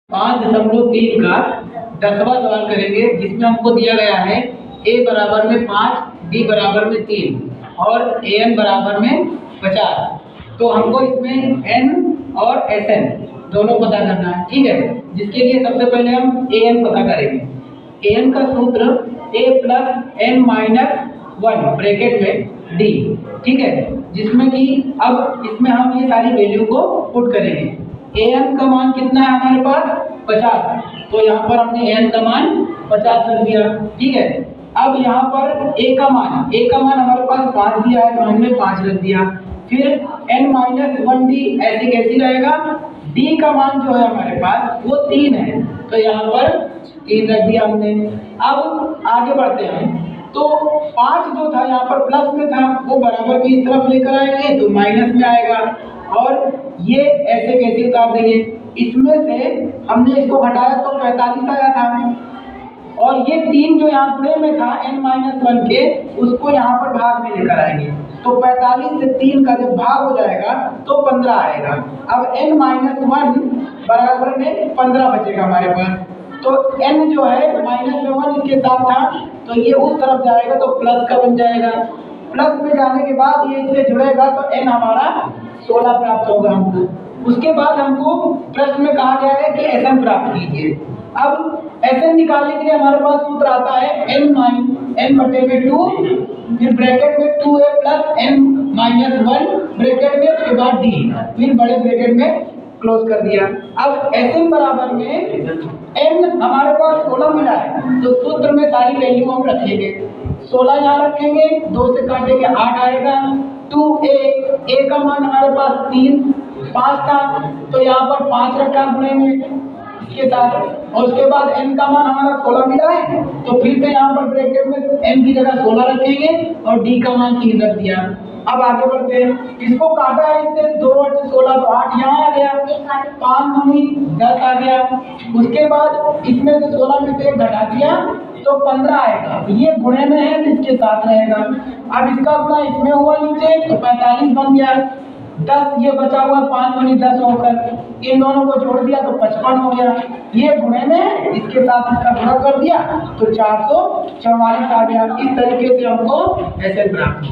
5.3 का 10वां सवाल करेंगे, जिसमें हमको दिया गया है a बराबर में 5, b बराबर में 3 और an बराबर में 50। तो हमको इसमें n और sn दोनों पता करना है, ठीक है। जिसके लिए सबसे पहले हम an पता करेंगे। an का सूत्र a plus n minus 1 bracket में d, ठीक है। जिसमें कि अब इसमें हम ये सारी वैल्यू को पुट करेंगे। an का मान कितना है हमारे पास 50, तो यहाँ पर हमने n का मान 50 रख दिया, ठीक है। अब यहाँ पर a का मान हमारे पास 5 दिया है, तो हमने 5 रख दिया। फिर n माइनस 1d ऐसे कैसे रहेगा। d का मान जो है हमारे पास वो 3 है, तो यहाँ पर 3 रख दिया हमने। अब आगे बढ़ते हैं, तो 5 जो था यहाँ पर प्लस में था, वो बराबर की इस तरफ लेकर आएंगे तो माइनस में आएगा, और ये ऐसे कैसे उतार देंगे। इसमें से हमने इसको घटाया तो 45 आया था, और ये 3 जो यहाँ पूरे में था n-1 के, उसको यहाँ पर भाग में लेकर आएंगे। तो 45 से 3 का जब भाग हो जाएगा तो 15 आएगा। अब n-1 बराबर में 15 बचेगा हमारे पास। तो n जो है -1 इसके साथ था, तो ये उस तरफ जाएगा तो प्लस का बन जाएगा। प्लस में जाने के बाद ये इससे जुड़ेगा तो n हमारा 16 प्राप्त होगा हमको। उसके बाद हमको प्रश्न में कहा गया है कि Sn प्राप्त कीजिए। अब Sn निकालने के लिए हमारे पास सूत्र आता है n/2, फिर ब्रैकेट में 2a प्लस n-1 ब्रैकेट में, उसके बाद d, फिर बड़े ब्रैकेट में क्लोज कर दिया। अब Sn बराबर में n हमारे पास 16 मिला है, तो सूत्र में सारी वैल्यू हम रखेंगे। 16 यहाँ रखेंगे, 2 से काटेंगे 8 आएगा। 2a का मान हमारे पास 5 था, तो यहाँ पर 5 रखा गुणे में इसके साथ, और उसके बाद n का मान हमारा 16 मिला है, तो फिर से यहाँ पर ब्रैकेट में n की जगह 16 रखेंगे और d का मान 3 रख दिया। अब आगे बढ़ते हैं, इसको काटा है इससे 2 8 16, तो 8 यहाँ आ गया, 5 दूनी 10 आ गया। उसके बाद इसमें से 16 में से 1 घटा दिया तो 15 आएगा। ये गुणे में है तो इसके साथ रहेगा। अब इसका गुणा इसमें हुआ नीचे, तो 45 बन गया। 10 ये बचा हुआ 5 दूनी 10 होकर इन दोनों को जोड़ दिया तो 55 हो गया। ये गुणे में है, इसके साथ इसका गुणा कर दिया तो 444 आ गया। इस तरीके से हमको Sn प्राप्त